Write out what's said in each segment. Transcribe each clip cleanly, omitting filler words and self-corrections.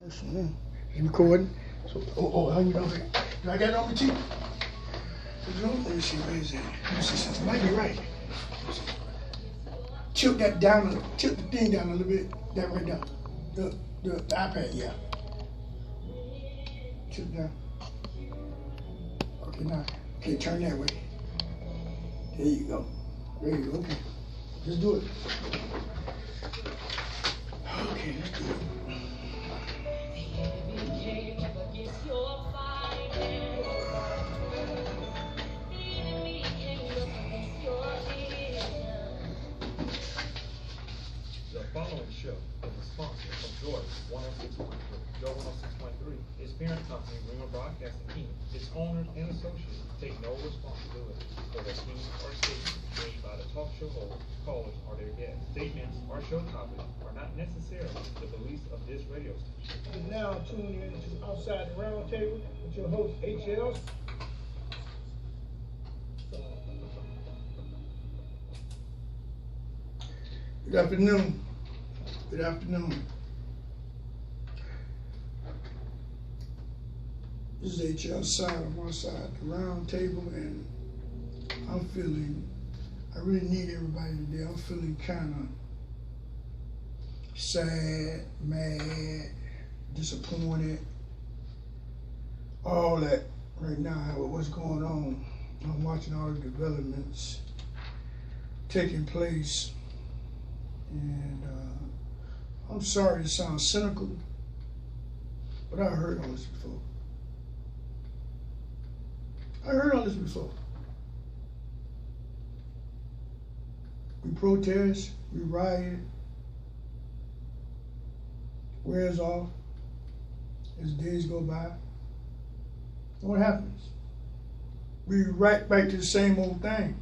It's recording. So, you know, do I got it on the TV? Let me see, where is it? Let me see, something might be right. Tilt that down, tilt the thing down a little bit. That right down. The iPad, yeah. Tilt down. Okay, now, okay, turn that way. There you go. There you go, okay. Let's do it. Okay, let's do it. The following show is a sponsor of Jordan 106.3. Jordan 106.3 is parent company Ringler Broadcasting Inc. Its owners and associates take no responsibility for the opinions or statements made by the talk show hosts, callers, or their guests. Statements or show topics are not necessarily the beliefs of this radio station. You now tune in to Outside the Round Table with your host HL. Good afternoon. Good afternoon. This is HL side on my side, the round table, and I really need everybody today. I'm feeling kind of sad, mad, disappointed, all that right now, what's going on. I'm watching all the developments taking place. And I'm sorry to sound cynical, but I heard all this before. We protest, we riot, wears off as days go by. And what happens? We right back to the same old thing.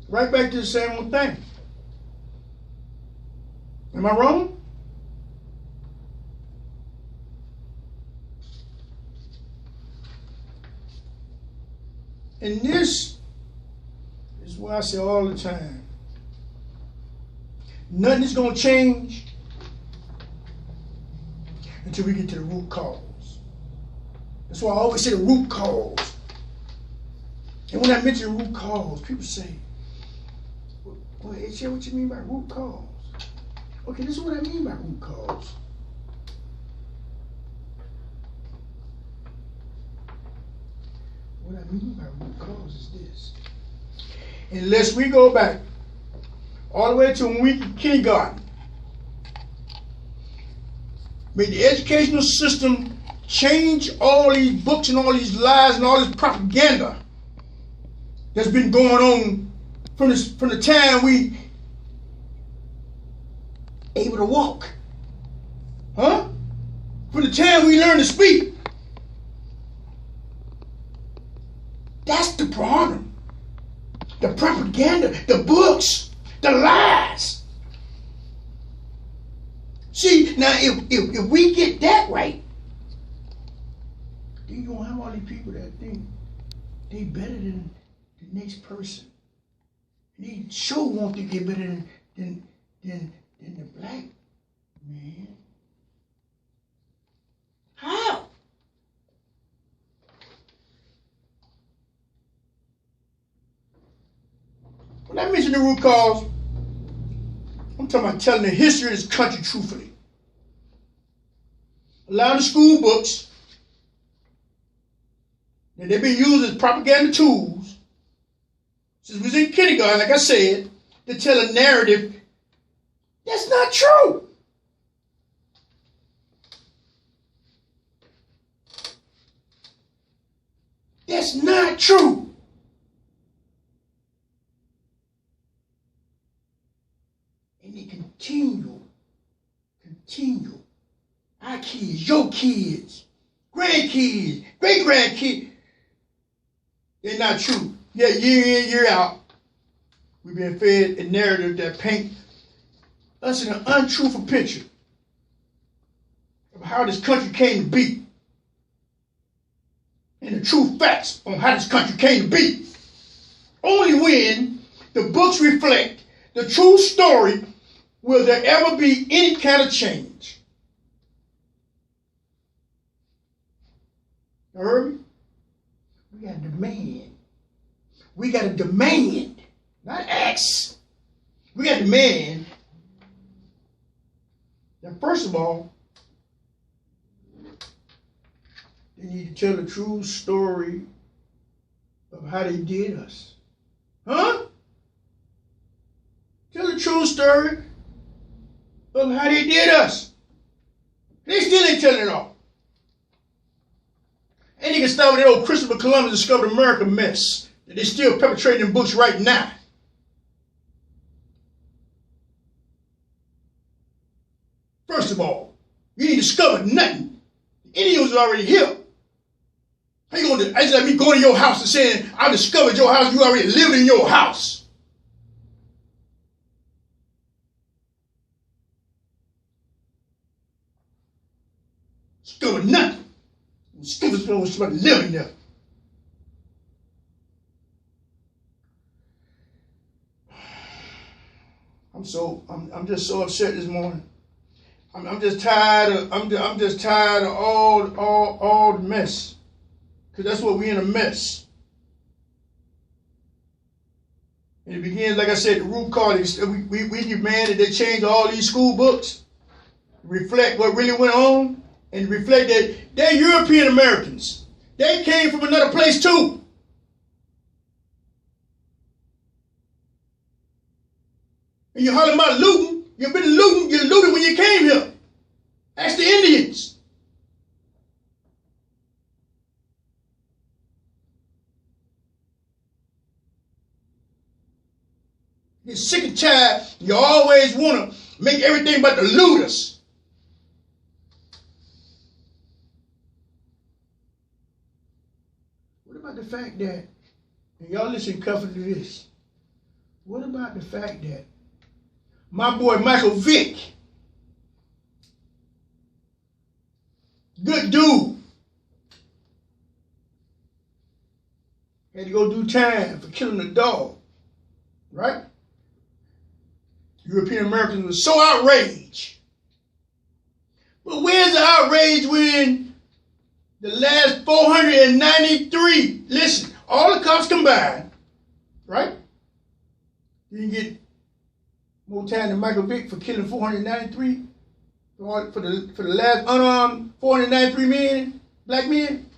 Right back to the same old thing. Am I wrong? And this is what I say all the time. Nothing is going to change until we get to the root cause. That's why I always say the root cause. And when I mention the root cause, people say, well, HL, what you mean by root cause? Okay, this is what I mean by root cause. What I mean by root cause is this. Unless we go back all the way to when we were in kindergarten, made the educational system change all these books and all these lies and all this propaganda that's been going on from the time we able to walk. From the time we learn to speak. That's the problem. The propaganda, the books, the lies. See, now if we get that right, then you won't have all these people that think they better than the next person. And they sure want to get better than the black man. How? When I mention the root cause, I'm talking about telling the history of this country truthfully. Allowing the school books that they've been used as propaganda tools since we was in kindergarten, like I said, to tell a narrative that's not true. That's not true. And they continue. Our kids, your kids, grandkids, great-grandkids. They're not true. Yet year in, year out, we've been fed a narrative that paint us in an untruthful picture of how this country came to be and the true facts on how this country came to be. Only when the books reflect the true story will there ever be any kind of change. You heard me? We got to demand. We got to demand, not ask. We got to demand that, first of all, they need to tell the true story of how they did us. Huh? Tell the true story of how they did us. They still ain't telling it all. And you can start with that old Christopher Columbus discovered America mess that they still perpetrating in books right now. First of all, you ain't discovered nothing. The Indians are already here. How you gonna do? It's like me going to your house and saying, I discovered your house, you already lived in your house. Discovered nothing. Discovered somebody living there. I'm just so upset this morning. I'm just tired of I'm just tired of all the mess. Because that's what we in a mess. And it begins, like I said, the root cause. We demand that they change all these school books, reflect what really went on, and reflect that they're European Americans. They came from another place too. And you're hollering about looting. You've been looting. You looted when you came here. Ask the Indians. You're sick and tired. You always want to make everything about the looters. What about the fact that, and y'all listen carefully to this, what about the fact that my boy Michael Vick, good dude, had to go do time for killing a dog, right? European Americans were so outraged. But where's the outrage when the last 493, listen, all the cops combined, right? You can get more time than Michael Vick for killing 493 for the last unarmed 493 men, black men.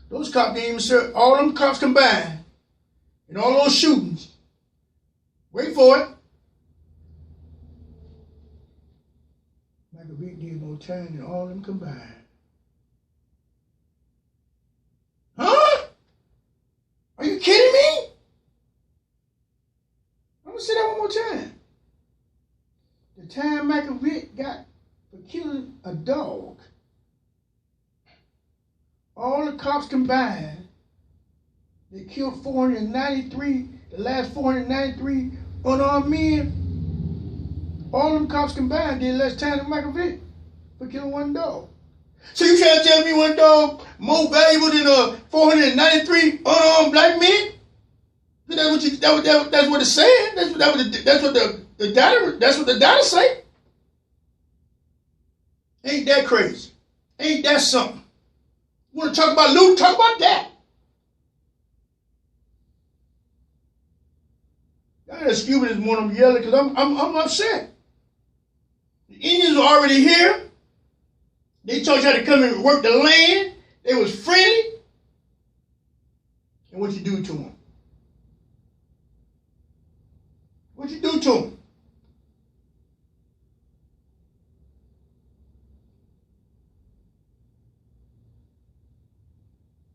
Those cops didn't even serve. All them cops combined and all those shootings. Wait for it. Michael Vick did more time than all them combined. Huh? Are you kidding me? I'm gonna say that one more time. The time Michael Vick got for killing a dog, all the cops combined, they killed 493, the last 493 unarmed men. All them cops combined did less time than Michael Vick for killing one dog. So you trying to tell me one dog more valuable than 493 unarmed black men? That's what it's saying. That's what the data say. Ain't that crazy? Ain't that something? You want to talk about loot? Talk about that. Y'all excuse me this morning. I'm yelling because I'm upset. The Indians were already here. They told you how to come and work the land. They was friendly. And what you do to them? What you do to them?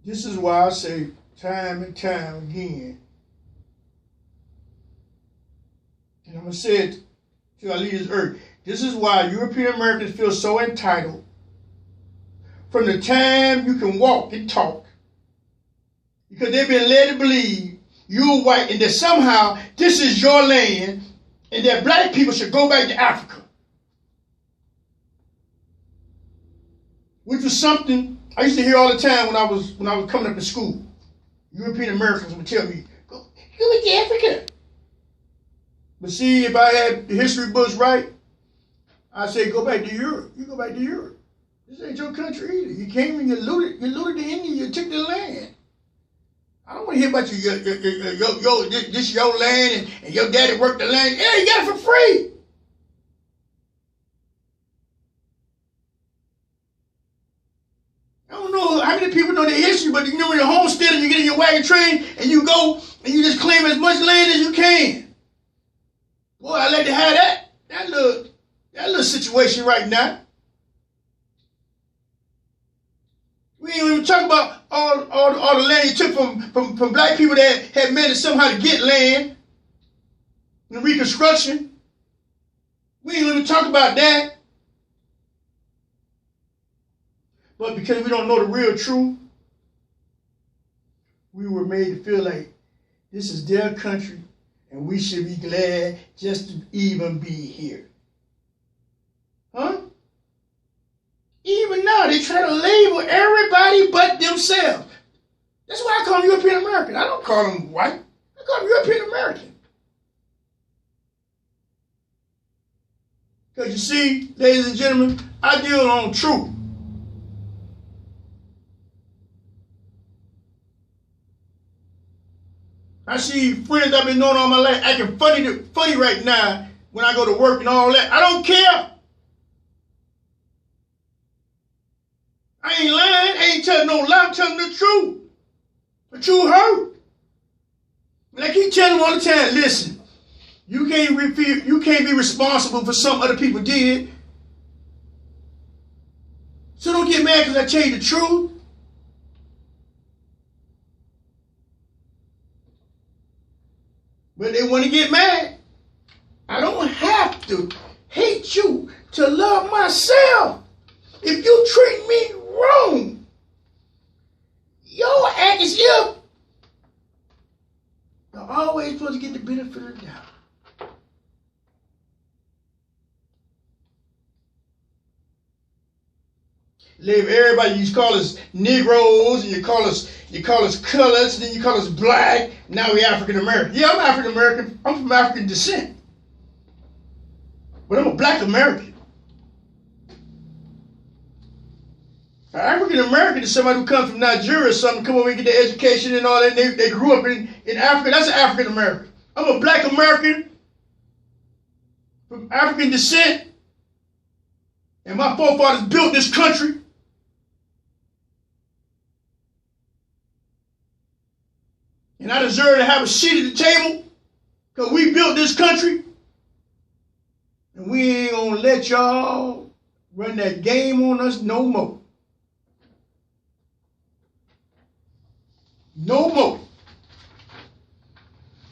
This is why I say time and time again, and I'm going to say it till I leave this earth, this is why European Americans feel so entitled. From the time you can walk and talk, because they've been led to believe you're white and that somehow this is your land and that black people should go back to Africa. Which was something I used to hear all the time when I was coming up to school. European Americans would tell me, go back to Africa. But see, if I had the history books right, I'd say go back to Europe. You go back to Europe. This ain't your country either. You came and you looted the Indian, you took the land. I don't want to hear about this your land and your daddy worked the land. Yeah, you got it for free. I don't know how many people know the history, but you know when you're homestead and you get in your wagon train and you go and you just claim as much land as you can. Boy, I like to have that little situation right now. We ain't even talk about all the land you took from black people that had managed somehow to get land in Reconstruction. We ain't even talk about that. But because we don't know the real truth, we were made to feel like this is their country and we should be glad just to even be here. Huh? Even now, they try to label everybody but themselves. That's why I call them European American. I don't call them white. I call them European American. Because you see, ladies and gentlemen, I deal on truth. I see friends I've been knowing all my life acting funny right now when I go to work and all that. I don't care. I ain't lying. I ain't telling no lie. I'm telling the truth. The truth hurt. And I keep telling them all the time, listen, you can't be responsible for something other people did. So don't get mad because I tell you the truth. But they want to get mad. I don't have to hate you to love myself. If you treat me wrong, your act is if you're always supposed to get the benefit of the doubt. Leave everybody, you call us Negroes, and you call us colors, and then you call us black. Now we African American. Yeah, I'm African American. I'm from African descent. But I'm a black American. An African American is somebody who comes from Nigeria or something, come over and get their education and all that. They grew up in Africa. That's an African American. I'm a black American from African descent. And my forefathers built this country. And I deserve to have a seat at the table because we built this country. And we ain't going to let y'all run that game on us no more. No more.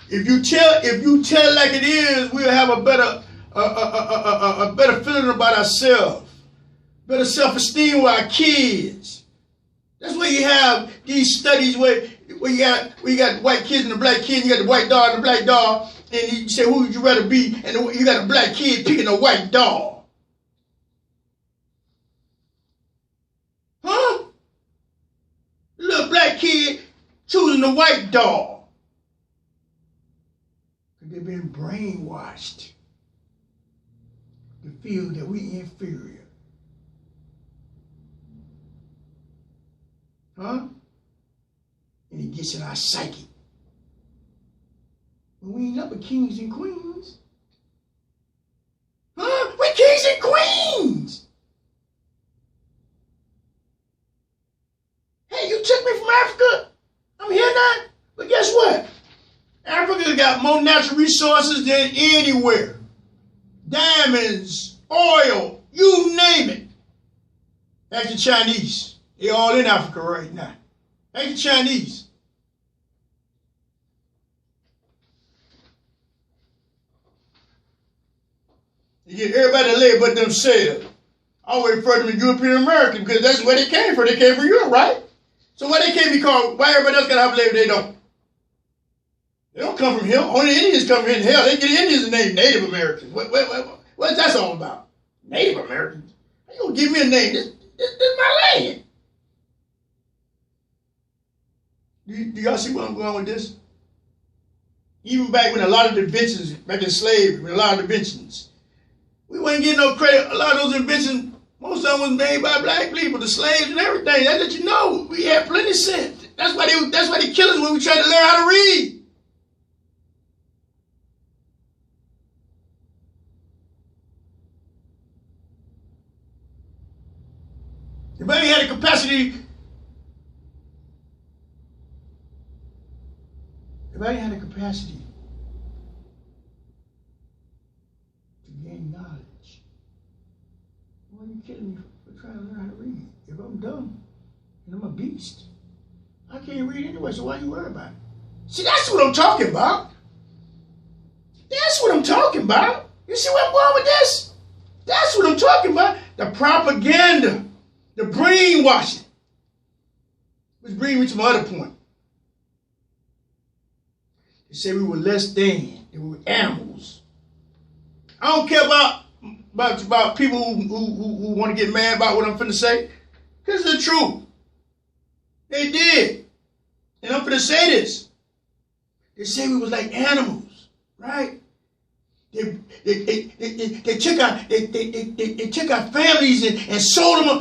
If you tell like it is, we'll have a better feeling about ourselves, better self-esteem with our kids. That's why you have these studies where you got white kids and the black kids, you got the white dog and the black dog, and you say, who would you rather be? And you got a black kid picking a white dog. Huh? Little black kid choosing the white dog. Because they've been brainwashed to feel that we inferior. Huh? And it gets in our psyche. But we ain't nothing but kings and queens. Huh? We're kings and queens. Hey, you took me from Africa. I'm here now. But guess what? Africa got more natural resources than anywhere. Diamonds, oil, you name it. Ask the Chinese. They're all in Africa right now. Ask the Chinese. You get everybody to live but themselves. I always refer to them as European American because that's where they came from. They came from Europe, right? So why they can't be called, why everybody else got to have a label they don't? They don't come from here. Only Indians come from here. Hell, they get Indians the name Native Americans. What's that all about? Native Americans? How you gonna give me a name? This is my land. Do y'all see where I'm going with this? Even back when a lot of the inventions, back in slavery, when a lot of the inventions, we wasn't getting no credit. A lot of those inventions Most of them was made by black people, the slaves and everything. That let you know we had plenty of sense. That's why they kill us when we try to learn how to read. If I ain't had the capacity, to gain knowledge, why are you killing me for trying to learn how to read? If I'm dumb and I'm a beast, I can't read anyway, so why you worry about it? See, that's what I'm talking about. That's what I'm talking about. You see where I'm going with this? That's what I'm talking about. The propaganda, the brainwashing. Which brings me to my other point. They say we were less than, we were animals. I don't care about people who want to get mad about what I'm finna say, because it's the truth. They did. And I'm finna say this. They say we was like animals, right? They took our families and sold them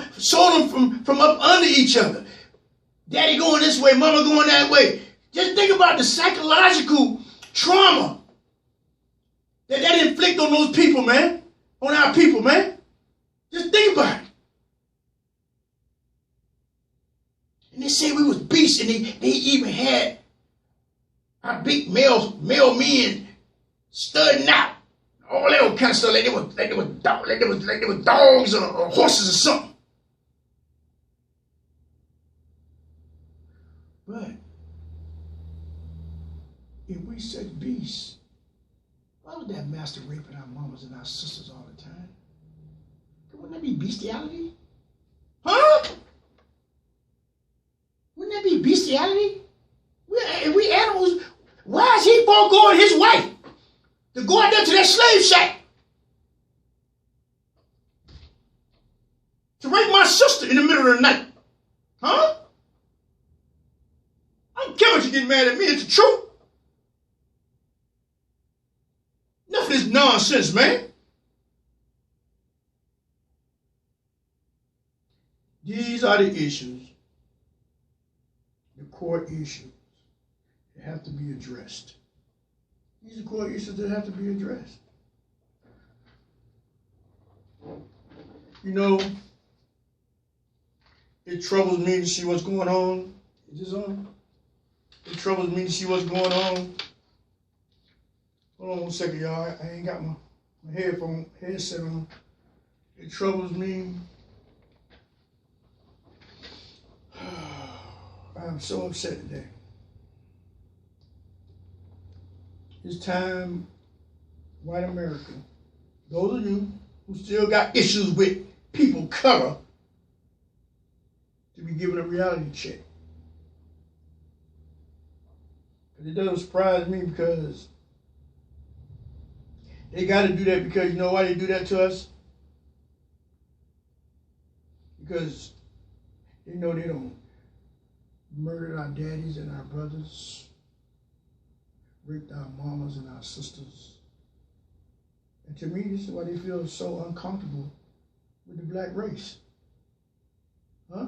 from up under each other. Daddy going this way, mama going that way. Just think about the psychological trauma that inflict on those people, man. On our people, man. Just think about it. And they say we was beasts, and they even had our big male men studying out. All that old kind of stuff, like they were dogs or horses or something. But if we such beasts, why was that master raping our mamas and our sisters all the time? Wouldn't that be bestiality? Huh? Wouldn't that be bestiality? If we animals, why is he foregoing his wife to go out there to that slave shack to rape my sister in the middle of the night? Huh? I don't care what you get mad at me, it's the truth. Enough of this nonsense, man. These are the issues, the core issues that have to be addressed. These are core issues that have to be addressed. You know, it troubles me to see what's going on. Is this on? It troubles me to see what's going on. Hold on one second, y'all. I ain't got my headset on. It troubles me. I'm so upset today. It's time, white America, those of you who still got issues with people of color, to be given a reality check. It doesn't surprise me because they got to do that, because you know why they do that to us? Because they know they don't murder our daddies and our brothers, raped our mamas and our sisters. And to me, this is why they feel so uncomfortable with the black race. Huh?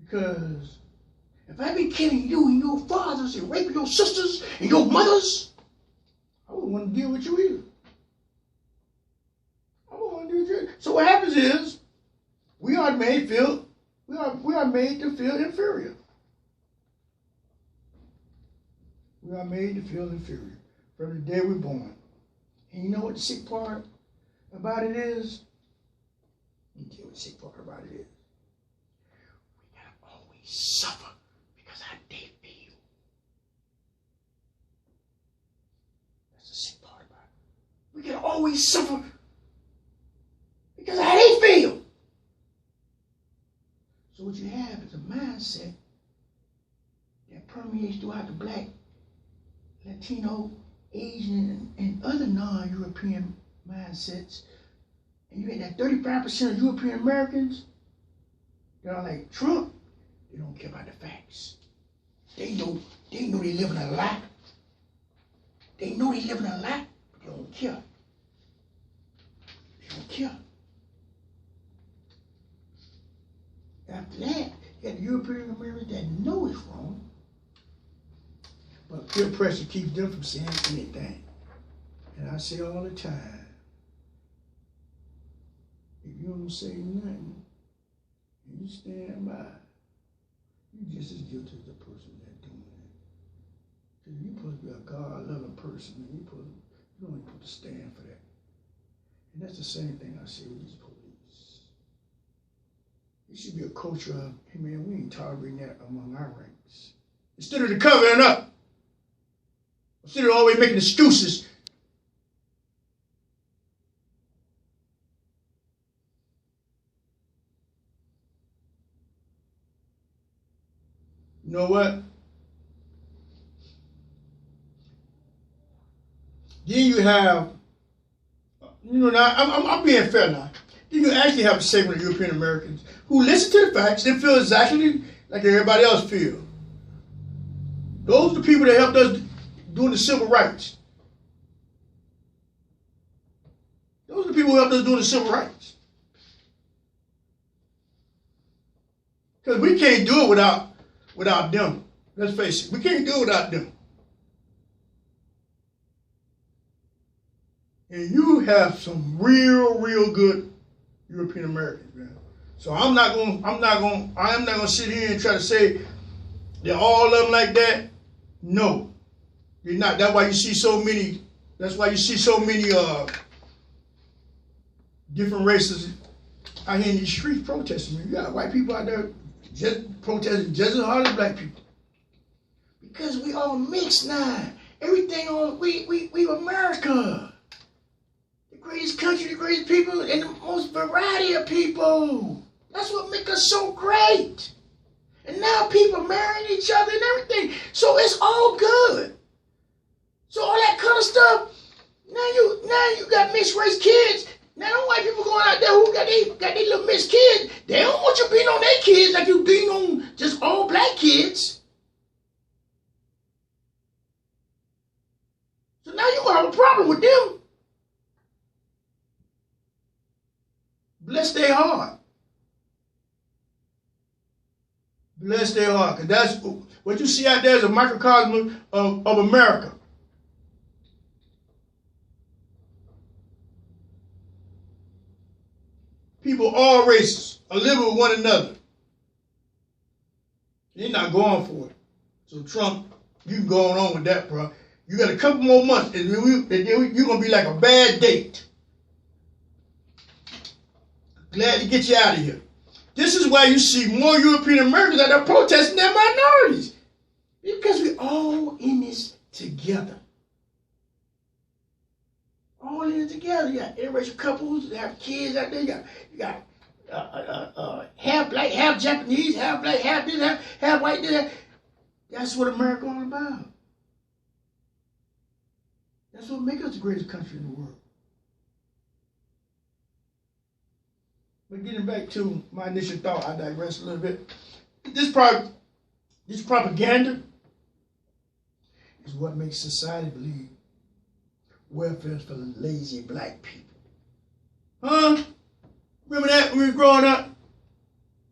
Because if I be killing you and your fathers and raping your sisters and your mothers, I wouldn't want to deal with you either. I wouldn't want to deal with you. So what happens is, we are made to feel inferior. We are made to feel inferior from the day we're born. And you know what the sick part about it is? Let me tell you what the sick part about it is. We gotta always suffer because how they feel. That's the sick part about it. We gotta always suffer because how they feel. So what you have is a mindset that permeates throughout the black, Latino, Asian, and other non-European mindsets. And you get that 35% of European Americans that are like Trump. They don't care about the facts. They know they living a lie. They know they living a lie, but they don't care. They don't care. after that, you got the European Americans that know it's wrong. But peer pressure keeps them from saying anything. And I say all the time, if you don't say nothing, and you stand by, you're just as guilty as the person that's doing it. Because you're supposed to be a God-loving person, and you don't even put to stand for that. And that's the same thing I say with these police. It should be a culture of, hey man, we ain't tolerating that among our ranks. Instead of the covering up, instead of always making excuses, you know what? Then you have, now I'm being fair now. Then you actually have a segment of European Americans who listen to the facts and feel exactly like everybody else feels. Those are the people that helped us doing the civil rights. Those are the people who helped us doing the civil rights. Because we can't do it without them. Let's face it, we can't do it without them. And you have some real good European Americans, man. So I'm not gonna sit here and try to say they're all of them like that. No, they're not. That's why you see so many. That's why you see so many different races out here in these streets protesting. You got white people out there just protesting just as hard as black people. Because we all mixed now. Everything on we America. The greatest country, the greatest people, and the most variety of people. That's what makes us so great. And now people marrying each other and everything. So it's all good. So all that kind of stuff, now you got mixed race kids. Now them white people going out there who got these little mixed kids, they don't want you beating on their kids like you beating on just all black kids. So now you gonna have a problem with them. Bless their heart. Bless their heart. Because that's what you see out there is a microcosm of America. People all races are living with one another. They're not going for it. So Trump, you can go on with that, bro. You got a couple more months and you're going to be like a bad date. Glad to get you out of here. This is why you see more European Americans out there protesting than minorities. Because we're all in this together. All in it together. You got interracial couples that have kids out there. You got half black, half Japanese, half black, half this, half white. This. That's what America all about. That's what makes us the greatest country in the world. But getting back to my initial thought, I digress a little bit. This propaganda is what makes society believe welfare is for lazy black people. Huh? Remember that when we were growing up?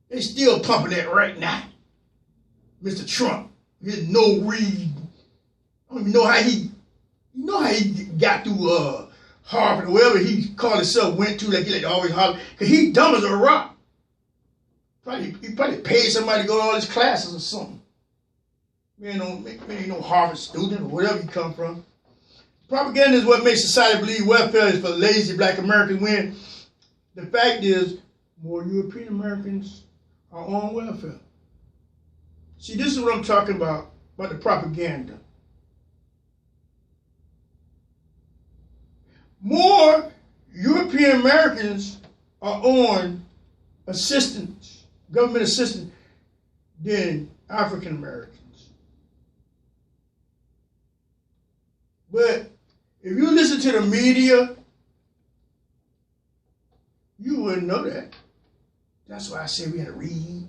They still pumping that right now. Mr. Trump, his no read. I don't even know how he got through Harvard or wherever he called himself, went to, like he like always Harvard, because he dumb as a rock. He probably paid somebody to go to all his classes or something. Man, ain't no Harvard student or wherever he come from. Propaganda is what makes society believe welfare is for lazy black Americans when the fact is more European Americans are on welfare. See, this is what I'm talking about the propaganda. More European Americans are on assistance, government assistance, than African Americans. But if you listen to the media, you wouldn't know that. That's why I say we gotta read.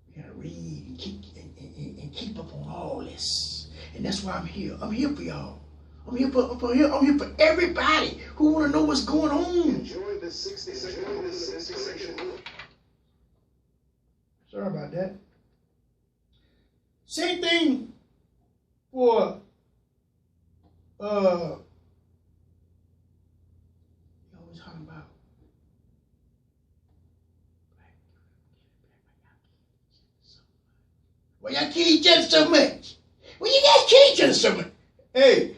We gotta read and keep up on all this. And that's why I'm here. I'm here for y'all. I'm here for everybody who want to know what's going on. Enjoy this 60 second. about that. Same thing for you always talking about why y'all kill each other so much? Why you guys kill each other so much? Hey,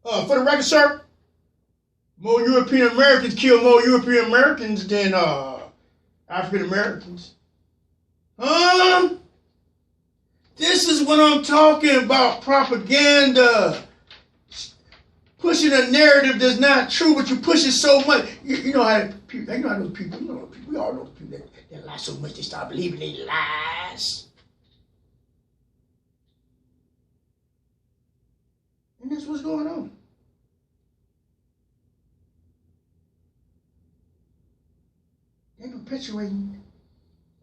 for the record, sir, more European Americans kill more European Americans than African Americans. This is what I'm talking about, propaganda. Pushing a narrative that's not true, but you push it so much. You know how people, you know how those people, you know those people, we all know those people that lie so much they start believing they lies. And that's what's going on. They're perpetuating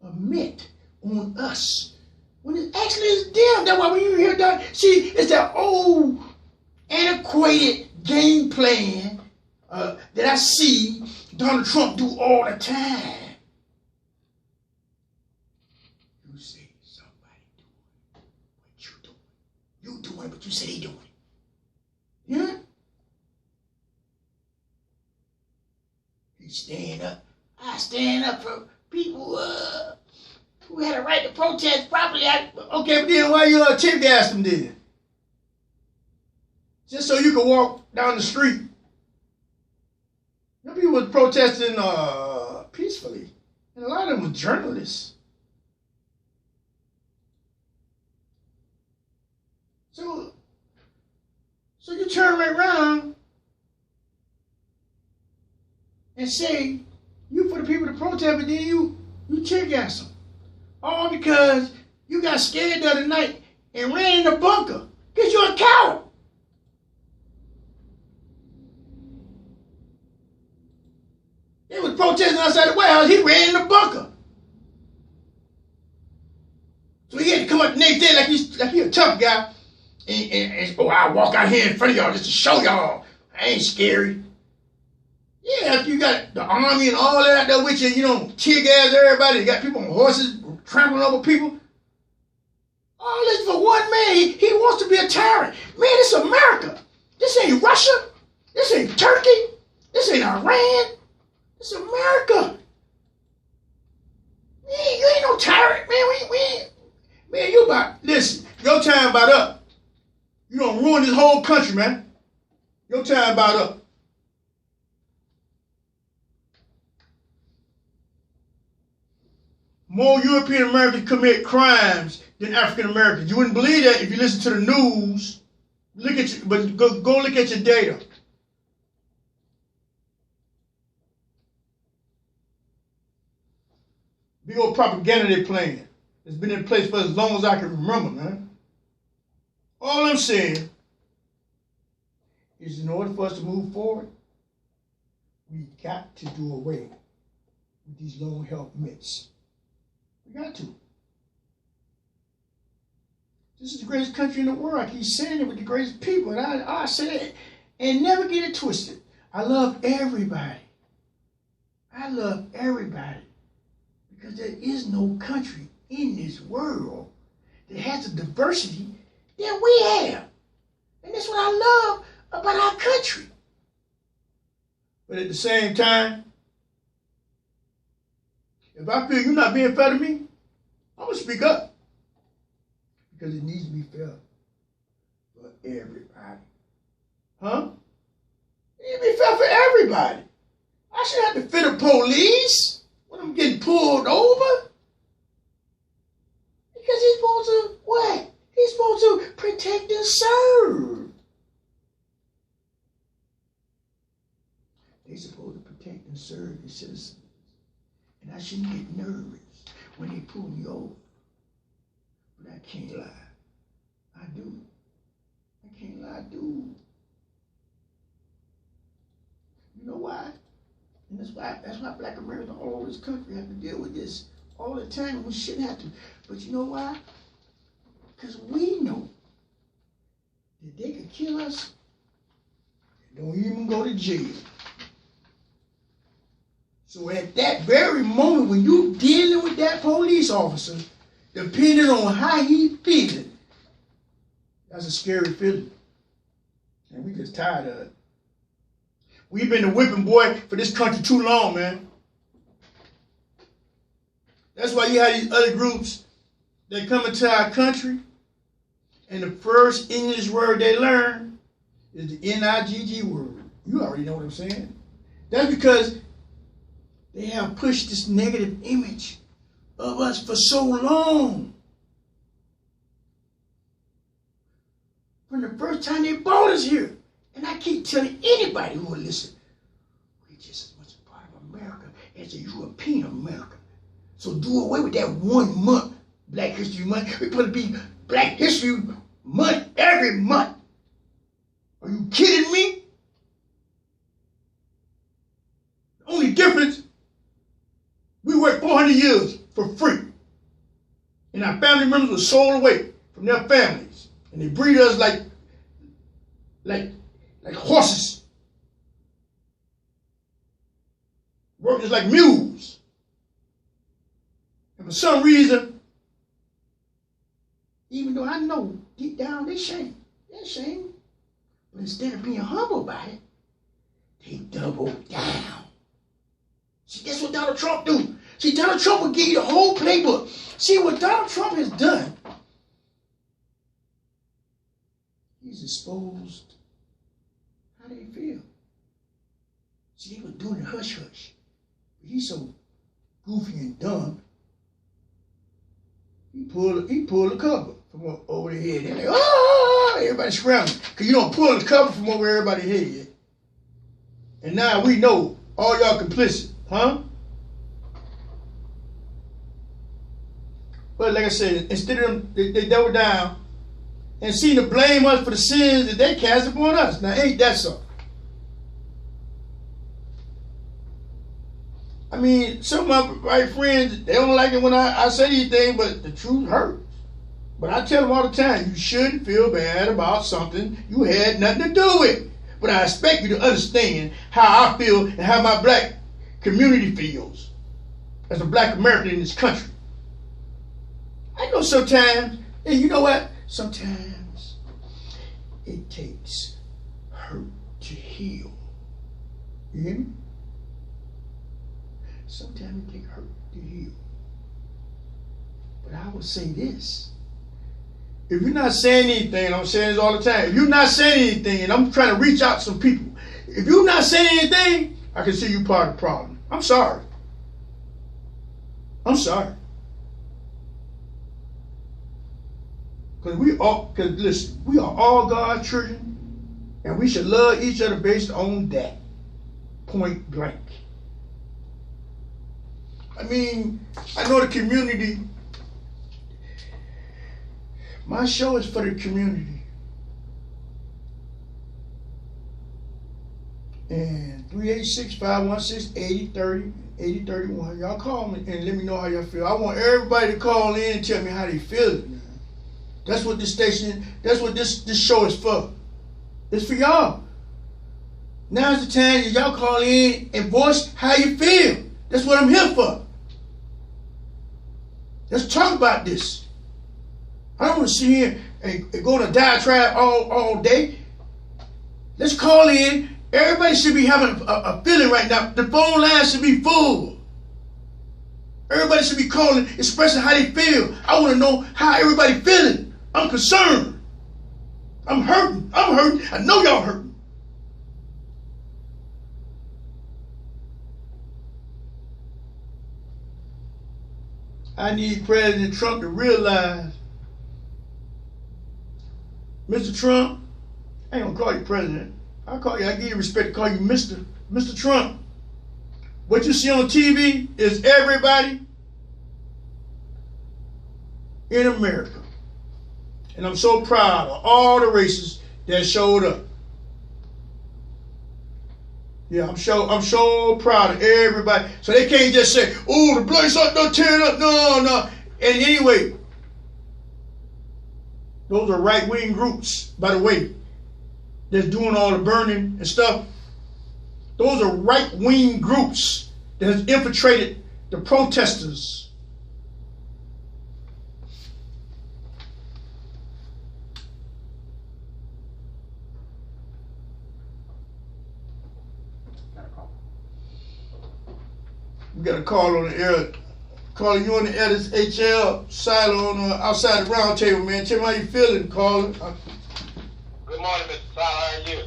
a myth on us when it actually is them. That's why when you hear that, see, it's that old, antiquated game plan that I see Donald Trump do all the time. You say somebody doing what you doing. You doing what you say they doing. Yeah? He stand up. I stand up for people who had a right to protest properly. Okay, but then why you tear gas them then? Just so you could walk down the street. You know, people was protesting peacefully. And a lot of them were journalists. So you turn right around and say, you for the people to protest, but then you tear gas them. All because you got scared the other night and ran in the bunker. Because you're a coward. They was protesting outside the White House. He ran in the bunker. So he had to come up the next day like he a tough guy. And I'll walk out here in front of y'all just to show y'all I ain't scary. Yeah, if you got the army and all that out there with you, you know, tear gas everybody, you got people on horses trampling over people. All this for one man. He wants to be a tyrant. Man, this is America. This ain't Russia. This ain't Turkey. This ain't Iran. This is America. Man, you ain't no tyrant, man. Man, you about, listen, your time about up. You don't ruin this whole country, man. Your time about up. More European Americans commit crimes than African Americans. You wouldn't believe that if you listen to the news. Look at you, but go look at your data. Big old propaganda they're playing. It's been in place for as long as I can remember, man. All I'm saying is in order for us to move forward, we got to do away with these lone health myths. We got to. This is the greatest country in the world. I keep saying it with the greatest people. And I say it and never get it twisted. I love everybody. I love everybody. Because there is no country in this world that has the diversity that we have. And that's what I love about our country. But at the same time, if I feel you're not being fair to me, I'm going to speak up. Because it needs to be fair for everybody. Huh? It needs to be fair for everybody. I shouldn't have to fear the police when I'm getting pulled over. Because he's supposed to, what? He's supposed to protect and serve. They're supposed to protect and serve their citizens. And I shouldn't get nervous when they pull me over. But I can't lie. I do. I can't lie, I do. You know why? And that's why black Americans all over this country have to deal with this all the time. We shouldn't have to. But you know why? Because we know that they could kill us and don't even go to jail. So at that very moment when you dealing with that police officer, depending on how he feeling, that's a scary feeling. And we just tired of it. We've been the whipping boy for this country too long, man. That's why you have these other groups that come into our country, and the first English word they learn is the N-I-G-G word. You already know what I'm saying. That's because they have pushed this negative image of us for so long. From the first time they brought us here. And I keep telling anybody who will listen, we're just as much a part of America as a European America. So do away with that 1 month, Black History Month. We're supposed to be Black History Month every month. Are you kidding me? The only difference, we worked 400 years for free. And our family members were sold away from their families. And they breed us like horses. Work just like mules. And for some reason, even though I know deep down they're ashamed. They're ashamed. But instead of being humble about it, they double down. See, that's what Donald Trump do. See, Donald Trump will give you the whole playbook. See, what Donald Trump has done, he's exposed how they feel. See, they were doing it hush-hush. But he's so goofy and dumb, he pulled the cover from over their head. They're like, oh, everybody scrambling. Because you don't pull the cover from over everybody's head. And now we know all y'all complicit, huh? But like I said, instead of them, they double down and seem to blame us for the sins that they cast upon us. Now, ain't that so? I mean, some of my friends, they don't like it when I say these things, but the truth hurts. But I tell them all the time, you shouldn't feel bad about something you had nothing to do with. But I expect you to understand how I feel and how my black community feels as a black American in this country. I know sometimes, and you know what? Sometimes it takes hurt to heal. You hear me? Sometimes it takes hurt to heal. But I would say this. If you're not saying anything, and I'm saying this all the time, if you're not saying anything, and I'm trying to reach out to some people, if you're not saying anything, I consider you part of the problem. I'm sorry. I'm sorry. Because listen, we are all God's children, and we should love each other based on that. Point blank. I mean, I know the community. My show is for the community. And 386-516-8030, 8031. Y'all call me and let me know how y'all feel. I want everybody to call in and tell me how they feel. That's what this station, that's what this show is for. It's for y'all. Now's the time that y'all call in and voice how you feel. That's what I'm here for. Let's talk about this. I don't want to sit here and go on a diatribe all day. Let's call in. Everybody should be having a feeling right now. The phone line should be full. Everybody should be calling, expressing how they feel. I want to know how everybody feeling. I'm concerned. I'm hurting. I'm hurting. I know y'all hurting. I need President Trump to realize, Mr. Trump, I ain't gonna call you president. I give you respect to call you Mr. Trump. What you see on TV is everybody in America. And I'm so proud of all the races that showed up. Yeah, I'm so proud of everybody. So they can't just say, oh, the place up, don't tear it up. No. And anyway, those are right-wing groups, by the way, that's doing all the burning and stuff. Those are right-wing groups that has infiltrated the protesters. We got a call on the air. Caller, you on the air? This HL Silo on outside the round table, man. Tell me how you feeling, caller. Good morning, Mr. Silo. How are you?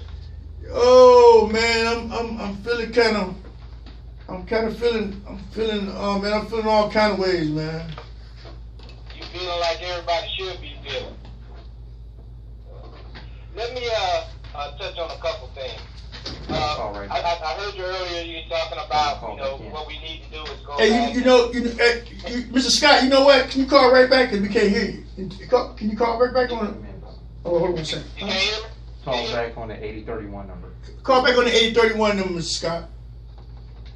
Oh man, I'm feeling man, I'm feeling all kind of ways, man. You feeling like everybody should be feeling. Let me touch on a couple things. I heard you earlier. You talking about what we need to do is go. Hey, Mr. Scott, you know what? Can you call right back because we can't hear you? Can you call right back on it? Oh, hold on a second. You can't hear me? Call back on the 8031 number. Call back on the 8031 number, Mr. Scott.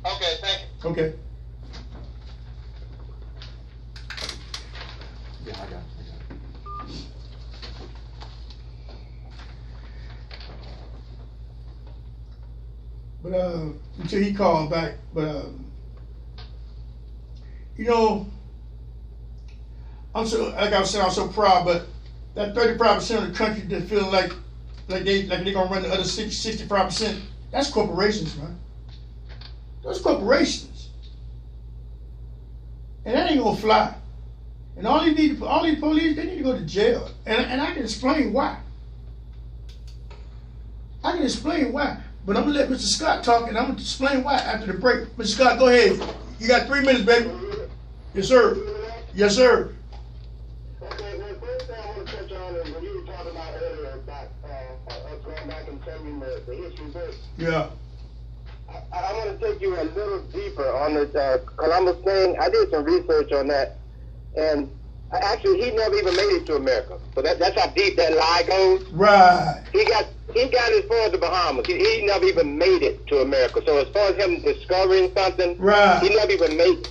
Okay, thank you. Okay. Yeah, I got it. But until he called back, but I'm so, like I was saying, I'm so proud. But that 35% of the country that feeling like they gonna run the other 65%. That's corporations, man. Those corporations, and that ain't gonna fly. And all these police, they need to go to jail. And I can explain why. But I'm gonna let Mr. Scott talk, and I'm gonna explain why after the break. Mr. Scott, go ahead. You got 3 minutes, baby. Yes, sir. Yes, sir. Okay, well, first thing I want to touch on is when you were talking about earlier about us going back and telling the history book. Yeah. I want to take you a little deeper on this. Columbus thing, I did some research on that, and actually he never even made it to America. So that's how deep that lie goes. Right. He got as far as the Bahamas. He never even made it to America. So as far as him discovering something, right, he never even made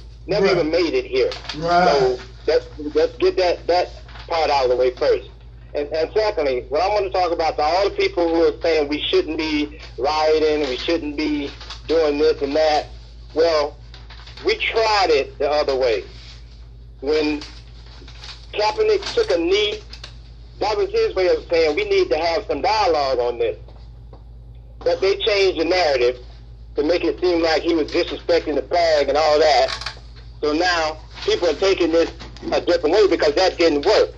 it here. Right. So let's get that part out of the way first. And secondly, what I want to talk about to all the people who are saying we shouldn't be rioting, we shouldn't be doing this and that. Well, we tried it the other way. When Kaepernick took a knee, that was his way of saying we need to have some dialogue on this. But they changed the narrative to make it seem like he was disrespecting the flag and all that. So now people are taking this a different way because that didn't work.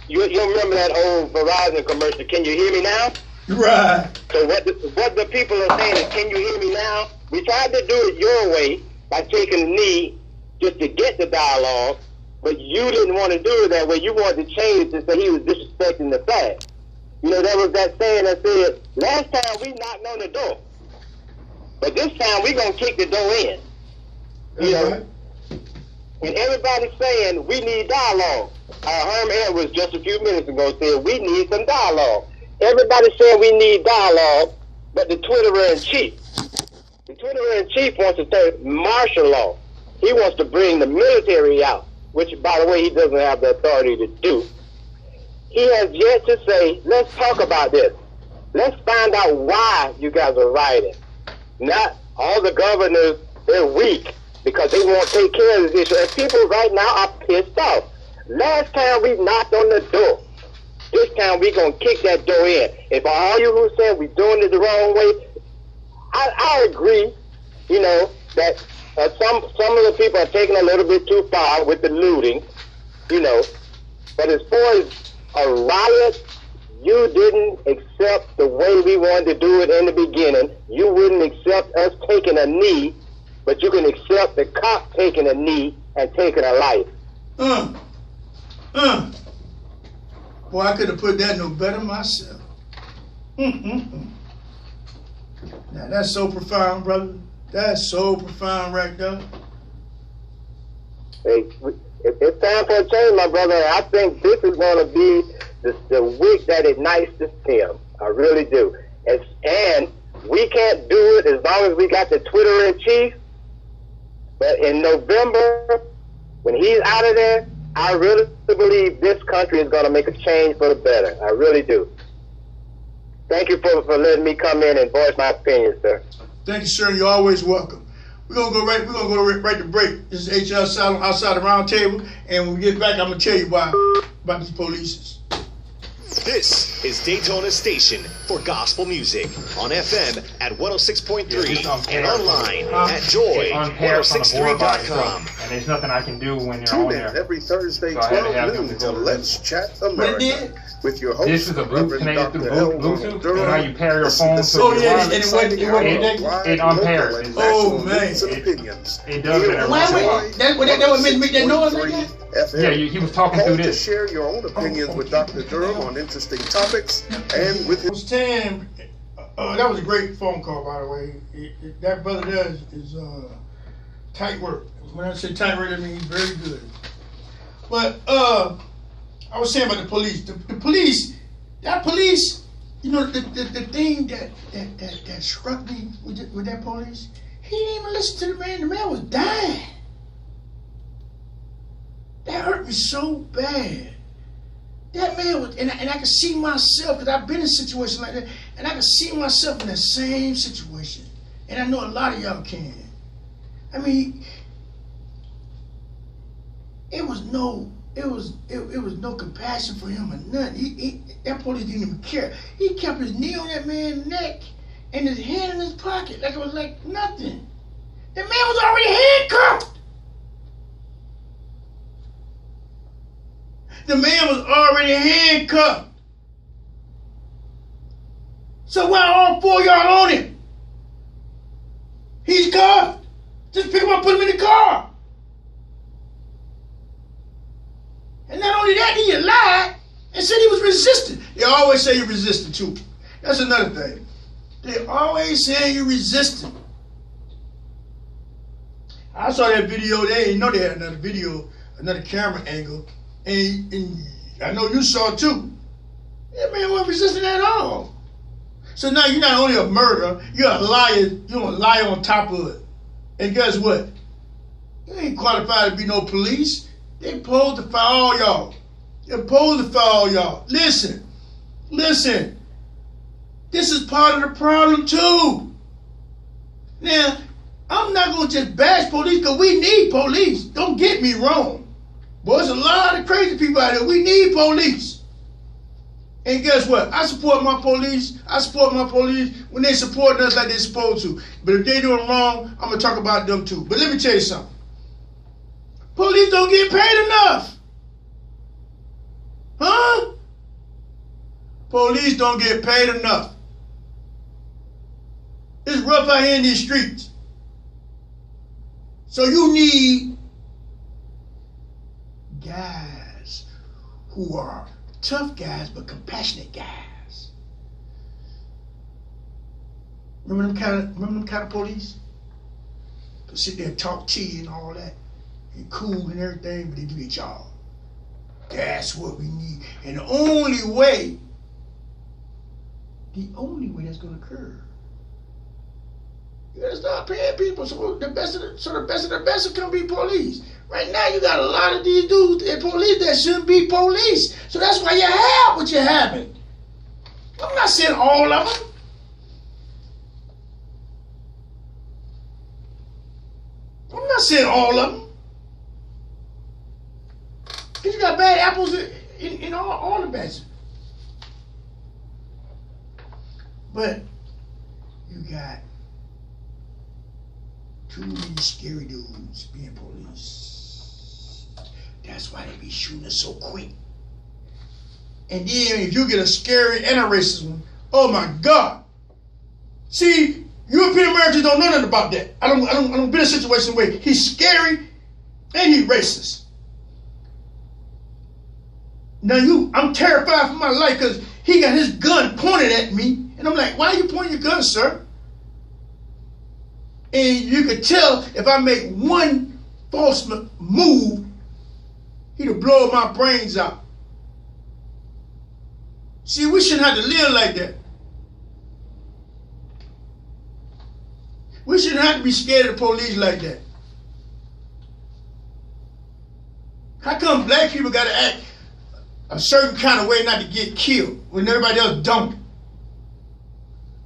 You remember that old Verizon commercial, "Can you hear me now?" Right. So what the people are saying is, "Can you hear me now?" We tried to do it your way by taking a knee just to get the dialogue, but you didn't want to do it that way. You wanted to change it to say he was disrespecting the flag. There was that saying that said, "Last time we knocked on the door, but this time we gonna kick the door in." Right. And everybody's saying we need dialogue. Herm Edwards just a few minutes ago said we need some dialogue. Everybody's saying we need dialogue, but the Twitterer-in-Chief wants to take martial law. He wants to bring the military out, which, by the way, he doesn't have the authority to do. He has yet to say, let's talk about this. Let's find out why you guys are rioting. Not all the governors, they're weak because they won't take care of this issue. And people right now are pissed off. Last time we knocked on the door. This time we gonna kick that door in. If all you who said we're doing it the wrong way, I agree, that some of the people are taking a little bit too far with the looting, But as far as a riot, you didn't accept the way we wanted to do it in the beginning. You wouldn't accept us taking a knee, but you can accept the cop taking a knee and taking a life. Boy, I could have put that no better myself. Now that's so profound, brother. That's so profound right there. Hey, it's time for a change, my brother. I think this is going to be the wick that ignites the stem. I really do. And we can't do it as long as we got the Twitterer-in-Chief. But in November, when he's out of there, I really believe this country is going to make a change for the better. I really do. Thank you for letting me come in and voice my opinion, sir. Thank you, sir. You're always welcome. We're gonna go right to break. This is HR outside the round table, and when we get back, I'm gonna tell you why about these police. This is Daytona Station for gospel music on FM at 106.3 and online at joy1063.com. And there's nothing I can do when you're Tune on in there. every Thursday, So I had to 12 have them noon to go to to Let's Chat America with your host, This is a Bluetooth connected through Bluetooth. You know how you pair your phone to Oh, yeah, the and it went unpairs. It Oh, man. It does that every once in a while. That would make that noise like that? Yeah, he was talking Call through to this. share your own opinions with Dr. Durham on interesting topics and with his... Stan, that was a great phone call, by the way. That brother does is tight work. When I say tight work, I mean he's very good. But I was saying about the police. The police, you know, the thing that struck me with that police, he didn't even listen to the man. The man was dying. That hurt me so bad. That man was, and I could see myself, because I've been in a situation like that, and I could see myself in that same situation. And I know a lot of y'all can. I mean, it was no compassion for him or nothing. That police didn't even care. He kept his knee on that man's neck and his hand in his pocket like it was like nothing. The man was already handcuffed. The man was already handcuffed. So why all four of y'all on him? He's cuffed. Just pick him up, put him in the car. And not only that, he lied and said he was resisting. They always say you're resisting too. That's another thing. They always say you're resisting. I saw that video. They didn't know they had another video, another camera angle. And I know you saw it too. That man wasn't resisting at all. So now you're not only a murderer, you're a liar. You're a liar on top of it. And guess what? You ain't qualified to be no police. They supposed to fire all y'all. They're supposed to fire all y'all. Listen. This is part of the problem too. Now, I'm not going to just bash police because we need police. Don't get me wrong. Boy, there's a lot of crazy people out there. We need police. And guess what? I support my police. When they support us like they're supposed to. But if they doing wrong, I'm going to talk about them too. But let me tell you something. Police don't get paid enough. Huh? Police don't get paid enough. It's rough out here in these streets. So you need guys who are tough guys but compassionate guys. Remember them kind of police? They sit there and talk to you and all that, and cool and everything, but they do their job. That's what we need. And the only way that's gonna occur, you gotta start paying people so the best of the best will come be police. Right now, you got a lot of these dudes in police that shouldn't be police. So that's why you have what you're having. I'm not saying all of them. I'm not saying all of them. Because you got bad apples in all the batches. But you got too many scary dudes being police. That's why they be shooting us so quick. And then if you get a scary and a racist one, oh my God. See, European Americans don't know nothing about that. I don't been in a situation where he's scary and he's racist. Now I'm terrified for my life because he got his gun pointed at me. And I'm like, why are you pointing your gun, sir? And you could tell if I make one false move, he'll blow my brains out. See, we shouldn't have to live like that. We shouldn't have to be scared of the police like that. How come black people got to act a certain kind of way not to get killed when everybody else don't?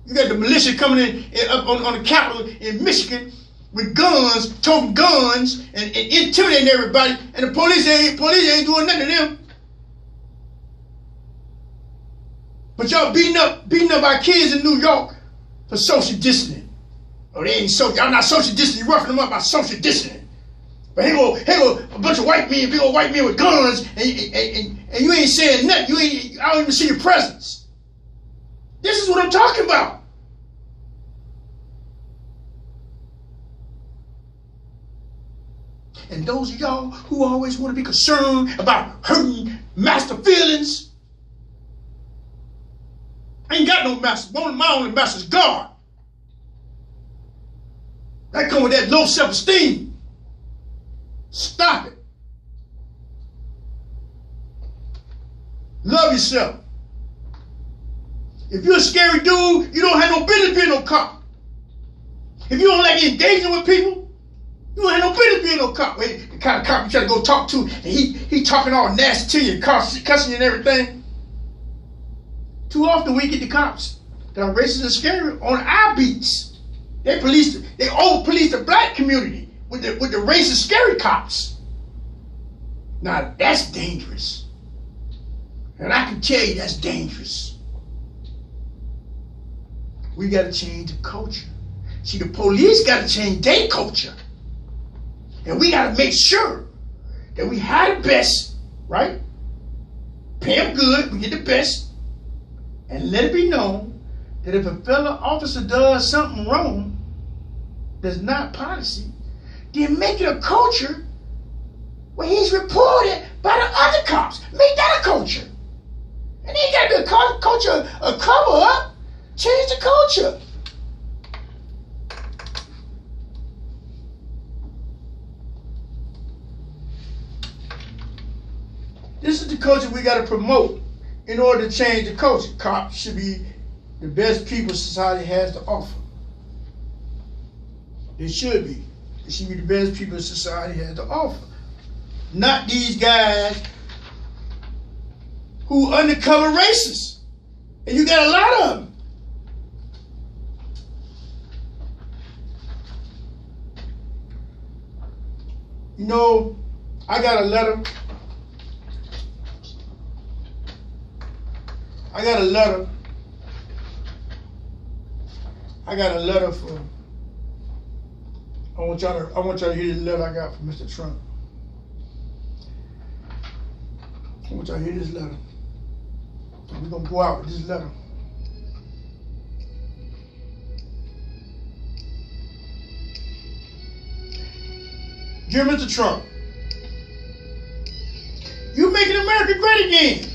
You got the militia coming in up on the Capitol in Michigan, with guns, toting guns, and intimidating everybody, and the police ain't doing nothing to them. But y'all beating up our kids in New York for social distancing. Oh, they ain't social. Y'all not social distancing. You roughing them up by social distancing. But here go a bunch of white men, big old white men with guns, and you ain't saying nothing. I don't even see your presence. This is what I'm talking about. And those of y'all who always want to be concerned about hurting master feelings, I ain't got no master. My only master is God. That come with that low self-esteem. Stop it. Love yourself. If you're a scary dude, you don't have no business being no cop. If you don't like engaging with people, you don't have no business being no cop. The kind of cop you try to go talk to, and he talking all nasty to you, cussing you and everything. Too often we get the cops that are racist and scary on our beats. They over-police the black community with the racist, scary cops. Now that's dangerous. And I can tell you that's dangerous. We got to change the culture. See, the police got to change their culture. And we got to make sure that we have the best, right? Pay them good, we get the best. And let it be known that if a fellow officer does something wrong that's not policy, then make it a culture where he's reported by the other cops. Make that a culture. And ain't got to be a culture, a cover up. Change the culture. This is the culture we got to promote in order to change the culture. Cops should be the best people society has to offer. They should be. They should be the best people society has to offer. Not these guys who undercover racists. And you got a lot of them. You know, I got a letter. I got a letter from. I want y'all to hear this letter I got from Mr. Trump. I want y'all to hear this letter. We're gonna go out with this letter. Dear Mr. Trump, you making America great again.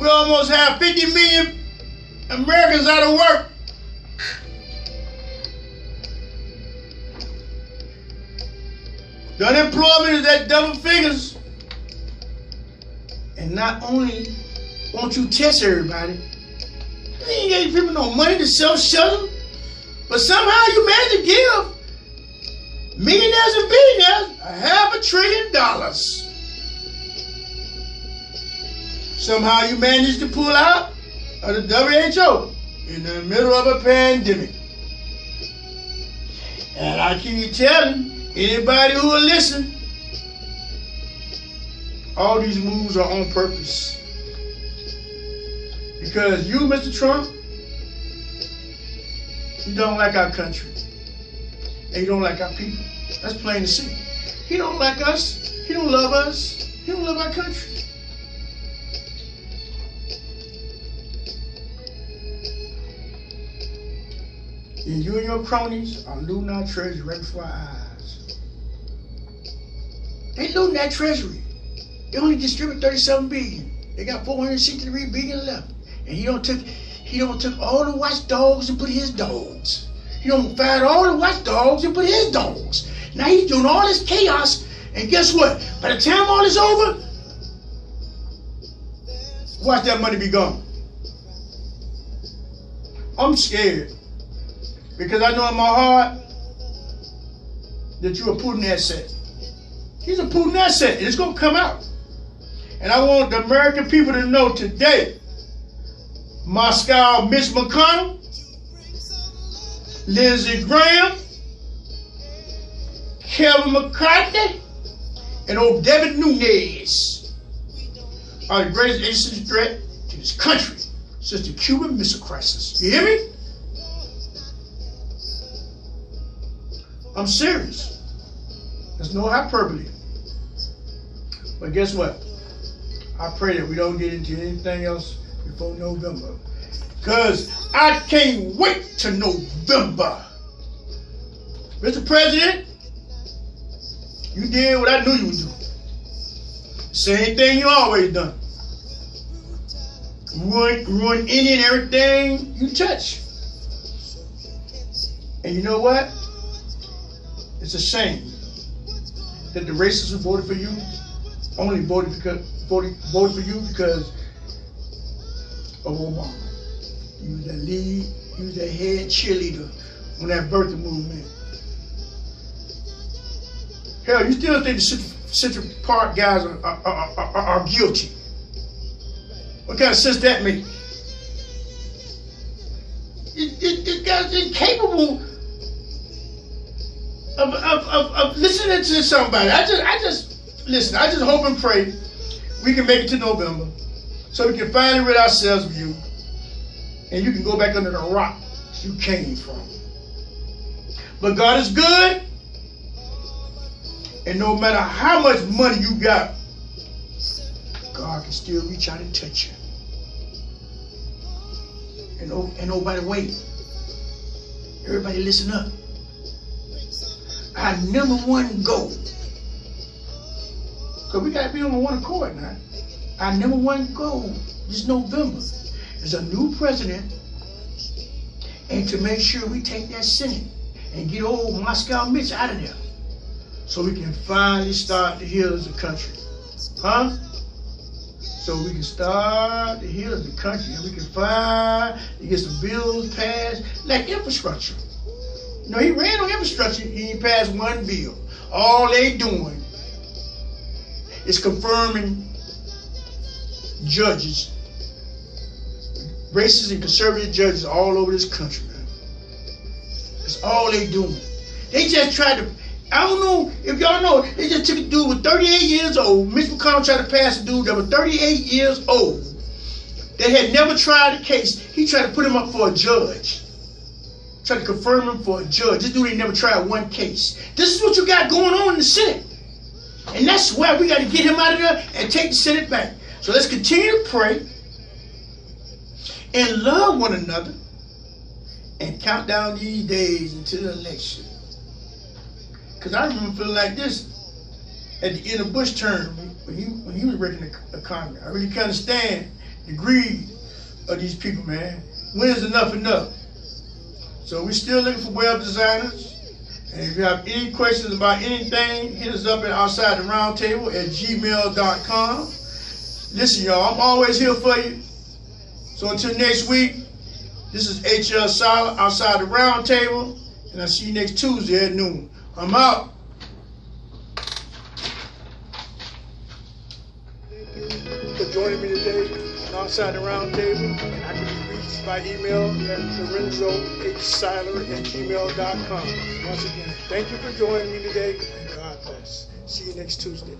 We almost have 50 million Americans out of work. The unemployment is at double figures. And not only won't you test everybody, you ain't giving people no money to self-shelter, but somehow you managed to give millionaires and billionaires $500 billion. Somehow you managed to pull out of the WHO in the middle of a pandemic. And I keep telling anybody who will listen, all these moves are on purpose. Because you, Mr. Trump, you don't like our country. And you don't like our people. That's plain to see. He don't like us. He don't love us. He don't love our country. And you and your cronies are looting our treasury right before our eyes. They looting that treasury. They only distribute 37 billion. They got 463 billion left. And he don't took all the watchdogs and put his dogs. He don't fired all the watchdogs and put his dogs. Now he's doing all this chaos, and guess what? By the time all is over, watch that money be gone. I'm scared. Because I know in my heart that you're a Putin asset. He's a Putin asset, and it's going to come out. And I want the American people to know today, Moscow Mitch McConnell, Lindsey Graham, Kevin McCarthy and old Devin Nunes are the greatest existential threat to this country since the Cuban Missile Crisis. You hear me? I'm serious. There's no hyperbole. But guess what? I pray that we don't get into anything else before November. Because I can't wait till November. Mr. President, you did what I knew you would do. Same thing you always done. Ruin any and everything you touch. And you know what? It's a shame that the racists who voted for you only voted for you because of Obama. You was the lead, you was the head cheerleader on that birthday movement. Hell, you still think the Central Park guys are guilty? What kind of sense that make? This guy's incapable of listening to somebody. I just listen. I just hope and pray we can make it to November, so we can finally rid ourselves of you, and you can go back under the rock you came from. But God is good, and no matter how much money you got, God can still reach out and touch you. And oh, by the way, everybody listen up. Our #1 goal, because we got to be on one accord now. Our #1 goal this November is a new president, and to make sure we take that Senate and get old Moscow Mitch out of there, so we can finally start to heal as a country. Huh? So we can start to heal as a country, and we can finally get some bills passed, like infrastructure. You know, he ran on infrastructure, he ain't passed one bill. All they doing is confirming judges, racist and conservative judges all over this country, man. That's all they doing. They just tried to, I don't know if y'all know, they just took a dude with 38 years old. Mitch McConnell tried to pass a dude that was 38 years old that had never tried a case. He tried to put him up for a judge. Tried to confirm him for a judge. This dude ain't never tried one case. This is what you got going on in the Senate. And that's why we got to get him out of there and take the Senate back. So let's continue to pray and love one another and count down these days until the election. Because I remember feeling like this at the end of Bush term when he was wrecking the economy. I really can't understand the greed of these people, man. When is enough enough? So we're still looking for web designers. And if you have any questions about anything, hit us up at outsidetheroundtable@gmail.com. Listen, y'all, I'm always here for you. So until next week, this is H.L. Solid, Outside the Round Table, and I'll see you next Tuesday at noon. I'm out. Thank you for joining me today on Outside the Round Table. And I can be reached by email at lorenzohsiler@gmail.com. Once again, thank you for joining me today, and God bless. See you next Tuesday.